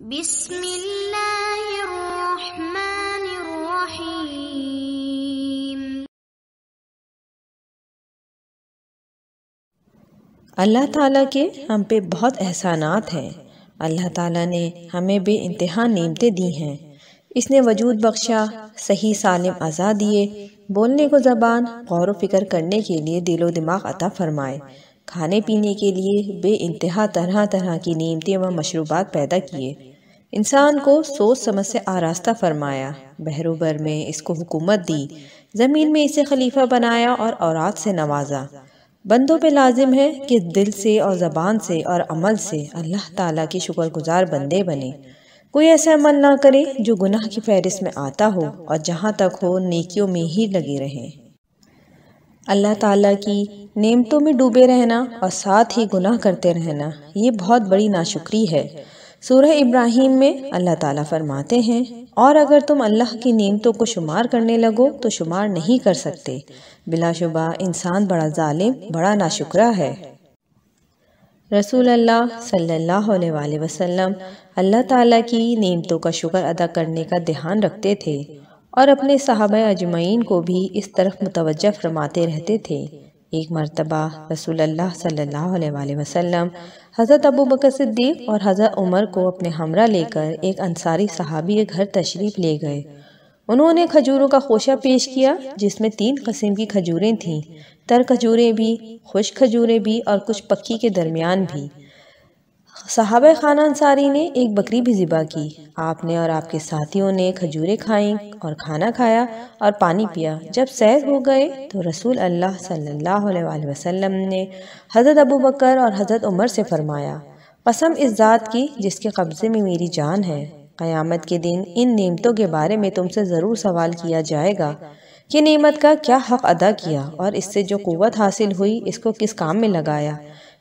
بسم اللہ الرحمن الرحیم۔ اللہ تعالیٰ کے ہم پہ بہت احسانات ہیں۔ اللہ تعالیٰ نے ہمیں بے انتہا نعمتیں دی ہیں۔ اس نے وجود بخشا، صحیح سالم اعضاء دیے، بولنے کو زبان، غور و فکر کرنے کے لیے دل و دماغ عطا فرمائے، کھانے پینے کے لیے بے انتہا طرح طرح کی نعمتیں و مشروبات پیدا کیے، انسان کو سوچ سمجھ سے آراستہ فرمایا، بحر و بر میں اس کو حکومت دی، زمین میں اسے خلیفہ بنایا اور اولاد سے نوازا۔ بندوں پہ لازم ہے کہ دل سے اور زبان سے اور عمل سے اللہ تعالیٰ کی شکر گزار بندے بنے۔ کوئی ایسا عمل نہ کرے جو گناہ کی فہرست میں آتا ہو، اور جہاں تک ہو نیکیوں میں ہی لگے رہیں۔ اللہ تعالیٰ کی نعمتوں میں ڈوبے رہنا اور ساتھ ہی گناہ کرتے رہنا، یہ بہت بڑی ناشکری ہے۔ سورہ ابراہیم میں اللہ تعالیٰ فرماتے ہیں، اور اگر تم اللہ کی نعمتوں کو شمار کرنے لگو تو شمار نہیں کر سکتے، بلا شبہ انسان بڑا ظالم، بڑا ناشکرا ہے۔ رسول اللہ صلی اللہ علیہ وآلہ وسلم اللہ تعالیٰ کی نعمتوں کا شکر ادا کرنے کا دھیان رکھتے تھے، اور اپنے صحابہ اجمعین کو بھی اس طرف متوجہ فرماتے رہتے تھے۔ ایک مرتبہ رسول اللہ صلی اللہ علیہ وآلہ وسلم حضرت ابوبکر صدیق اور حضرت عمر کو اپنے ہمراہ لے کر ایک انصاری صحابی کے گھر تشریف لے گئے۔ انہوں نے کھجوروں کا خوشہ پیش کیا، جس میں 3 قسم کی کھجوریں تھیں، تر کھجوریں بھی، خشک کھجوریں بھی، اور کچھ پکی کے درمیان بھی۔ صحابہ خانہ انصاری نے ایک بکری بھی ذبح کی۔ آپ نے اور آپ کے ساتھیوں نے کھجوریں کھائیں اور کھانا کھایا اور پانی پیا۔ جب سیر ہو گئے تو رسول اللہ صلی اللہ علیہ وآلہ وسلم نے حضرت ابوبکر اور حضرت عمر سے فرمایا، قسم اس ذات کی جس کے قبضے میں میری جان ہے، قیامت کے دن ان نعمتوں کے بارے میں تم سے ضرور سوال کیا جائے گا کہ نعمت کا کیا حق ادا کیا، اور اس سے جو قوت حاصل ہوئی اس کو کس کام میں لگایا،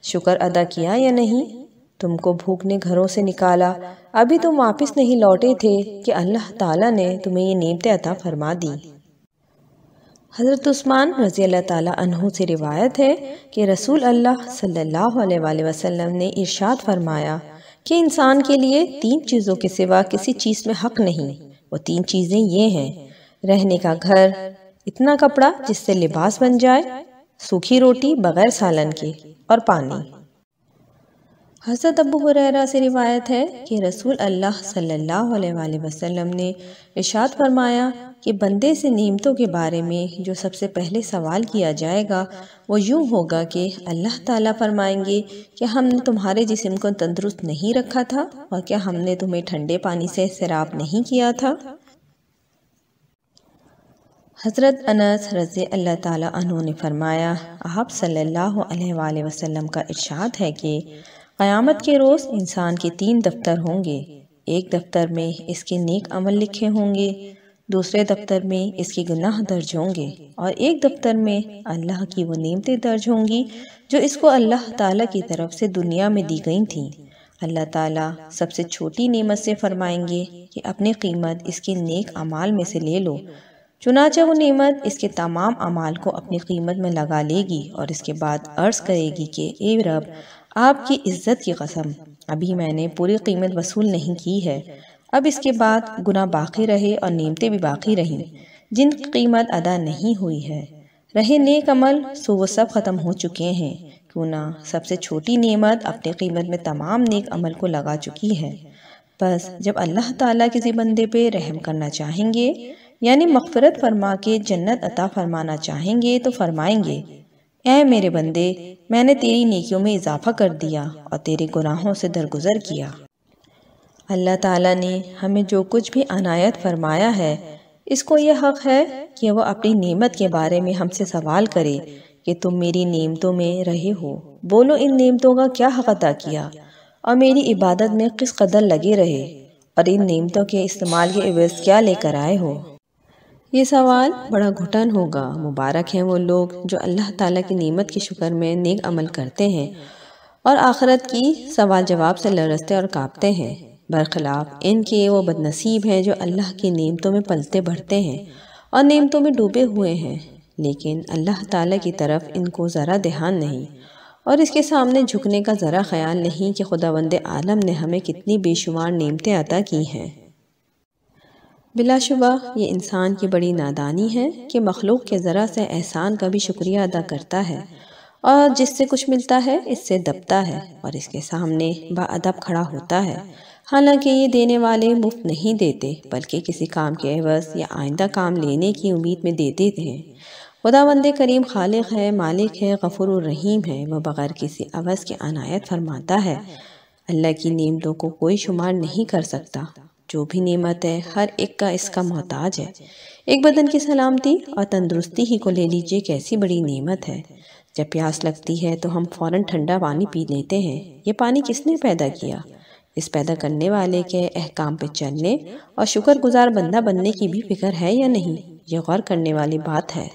شکر ادا کیا یا نہیں؟ تم کو بھوک نے گھروں سے نکالا، ابھی تم واپس نہیں لوٹے تھے کہ اللہ تعالیٰ نے تمہیں یہ نعمتیں عطا فرما دی۔ حضرت عثمان رضی اللہ تعالیٰ عنہ سے روایت ہے کہ رسول اللہ صلی اللہ علیہ وآلہ وسلم نے ارشاد فرمایا کہ انسان کے لیے 3 چیزوں کے سوا کسی چیز میں حق نہیں۔ وہ 3 چیزیں یہ ہیں: رہنے کا گھر، اتنا کپڑا جس سے لباس بن جائے، سوکھی روٹی بغیر سالن کے، اور پانی۔ حضرت ابو ہریرہ سے روایت ہے کہ رسول اللہ صلی اللہ علیہ وآلہ وسلم نے ارشاد فرمایا کہ بندے سے نعمتوں کے بارے میں جو سب سے پہلے سوال کیا جائے گا وہ یوں ہوگا کہ اللہ تعالیٰ فرمائیں گے کہ ہم نے تمہارے جسم کو تندرست نہیں رکھا تھا، اور کیا ہم نے تمہیں ٹھنڈے پانی سے سیراب نہیں کیا تھا؟ حضرت انس رضی اللہ تعالیٰ عنہ نے فرمایا، آپ صلی اللہ علیہ وآلہ وسلم کا ارشاد ہے کہ قیامت کے روز انسان کے 3 دفتر ہوں گے۔ ایک دفتر میں اس کے نیک عمل لکھے ہوں گے، دوسرے دفتر میں اس کے گناہ درج ہوں گے، اور ایک دفتر میں اللہ کی وہ نعمتیں درج ہوں گی جو اس کو اللہ تعالیٰ کی طرف سے دنیا میں دی گئی تھیں۔ اللہ تعالیٰ سب سے چھوٹی نعمت سے فرمائیں گے کہ اپنی قیمت اس کے نیک اعمال میں سے لے لو، چنانچہ وہ نعمت اس کے تمام اعمال کو اپنی قیمت میں لگا لے گی، اور اس کے بعد عرض کرے گی کہ اے رب، آپ کی عزت کی قسم، ابھی میں نے پوری قیمت وصول نہیں کی ہے، اب اس کے بعد گناہ باقی رہے اور نعمتیں بھی باقی رہیں جن کی قیمت ادا نہیں ہوئی ہے، رہے نیک عمل سو وہ سب ختم ہو چکے ہیں، کیوں نہ سب سے چھوٹی نعمت اپنی قیمت میں تمام نیک عمل کو لگا چکی ہے۔ بس جب اللہ تعالیٰ کسی بندے پہ رحم کرنا چاہیں گے، یعنی مغفرت فرما کے جنت عطا فرمانا چاہیں گے، تو فرمائیں گے، اے میرے بندے، میں نے تیری نیکیوں میں اضافہ کر دیا اور تیرے گناہوں سے درگزر کیا۔ اللہ تعالیٰ نے ہمیں جو کچھ بھی عنایت فرمایا ہے، اس کو یہ حق ہے کہ وہ اپنی نعمت کے بارے میں ہم سے سوال کرے کہ تم میری نعمتوں میں رہے ہو، بولو ان نعمتوں کا کیا حق ادا کیا، اور میری عبادت میں کس قدر لگے رہے، اور ان نعمتوں کے استعمال کے عوض کیا لے کر آئے ہو۔ یہ سوال بڑا گھٹن ہوگا۔ مبارک ہیں وہ لوگ جو اللہ تعالیٰ کی نعمت کے شکر میں نیک عمل کرتے ہیں اور آخرت کی سوال جواب سے لرزتے اور کانپتے ہیں، برخلاف ان کے وہ بد نصیب ہیں جو اللہ کی نعمتوں میں پلتے بڑھتے ہیں اور نعمتوں میں ڈوبے ہوئے ہیں، لیکن اللہ تعالیٰ کی طرف ان کو ذرا دھیان نہیں، اور اس کے سامنے جھکنے کا ذرا خیال نہیں کہ خداوند عالم نے ہمیں کتنی بے شمار نعمتیں عطا کی ہیں۔ بلا شبہ یہ انسان کی بڑی نادانی ہے کہ مخلوق کے ذرا سے احسان کا بھی شکریہ ادا کرتا ہے، اور جس سے کچھ ملتا ہے اس سے دبتا ہے اور اس کے سامنے باادب کھڑا ہوتا ہے، حالانکہ یہ دینے والے مفت نہیں دیتے بلکہ کسی کام کے عوض یا آئندہ کام لینے کی امید میں دیتے ہیں۔ خداوند کریم خالق ہے، مالک ہے، غفور الرحیم ہے، وہ بغیر کسی عوض کے عنایت فرماتا ہے۔ اللہ کی نعمتوں کو کوئی شمار نہیں کر سکتا۔ جو بھی نعمت ہے ہر ایک کا اس کا محتاج ہے۔ ایک بدن کی سلامتی اور تندرستی ہی کو لے لیجئے، کیسی بڑی نعمت ہے۔ جب پیاس لگتی ہے تو ہم فوراً ٹھنڈا پانی پی لیتے ہیں۔ یہ پانی کس نے پیدا کیا؟ اس پیدا کرنے والے کے احکام پہ چلنے اور شکر گزار بندہ بننے کی بھی فکر ہے یا نہیں؟ یہ غور کرنے والی بات ہے۔